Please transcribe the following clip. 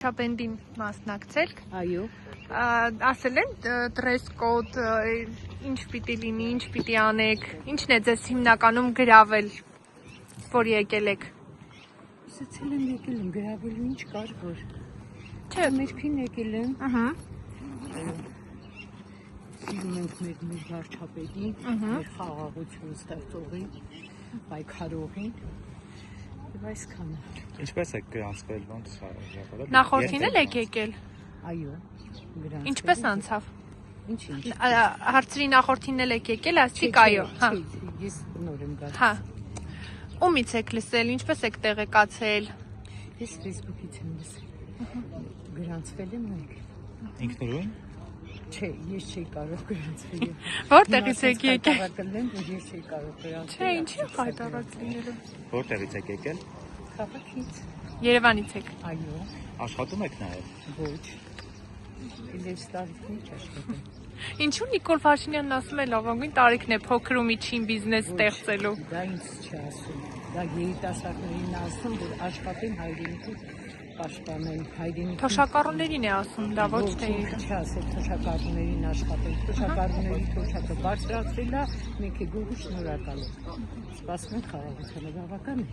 Շապենդին մասնակցել։ Այո։ Ասել են dress code, ինչ պիտի լինի, ինչ պիտի անեք, ինչն է ձեզ հիմնականում գրավել, որ եկել եք։ Ասացել եմ եկել եմ, գրավելու ինչ կար որ։ Չէ, Մերքին եկել եմ։ Ահա։ Սիրում ենք մեր վարչապետին, մեր խաղաղություն ստեղծողին, պայքարողին։ Եվ այսքանը։ Ինչպես եք գրանցվել, ոնց ժամանակ։ Նախորդին էլ եք եկել։ Այո։ Ինչպես անցավ։ Ինչ։ Հարցրի նախորդին էլ եք եկել, ասցիք այո, հա։ Ես նոր եմ գալիս։ Հա։ Ումից եք լսել, ինչպես եք տեղեկացել։ Ես Facebook-ից եմ լսել։ Գրանցվել եմ նույն։ Ինքնուրույն։ Չէ, ես չի կարող գրանցվել։ Որտեղից եք եկել։ Հավաքել որ ես չի կարող գրանցվել։ Չէ, ինչի խայտարած լինելու։ Որտեղից եք եկել։ Քաղաքից։ Երևանից եք։ Այո։ Աշխատում եք նաև։ Ոչ։ Իլես տարիքն ինչ աշխատում։ Ինչու Նիկոլ Փաշինյանն ասում է լավագույն տարիքն է փոքր ու միջին բիզնես ստեղծելու։ Դա ինձ չի ասում։ Դա երիտասարդներին ասում, որ աշխատեն հայրենիքի պաշտպանեն, հայրենիքի։ Թոշակառուներին է ասում, դա ոչ թե Չի ասել թոշակառուներին աշխատեն։ Թոշակառուների թոշակը բարձրացրել է, մենք գողու շնորհակալ ենք։ Սպասում ենք խաղաղությանը բավական է։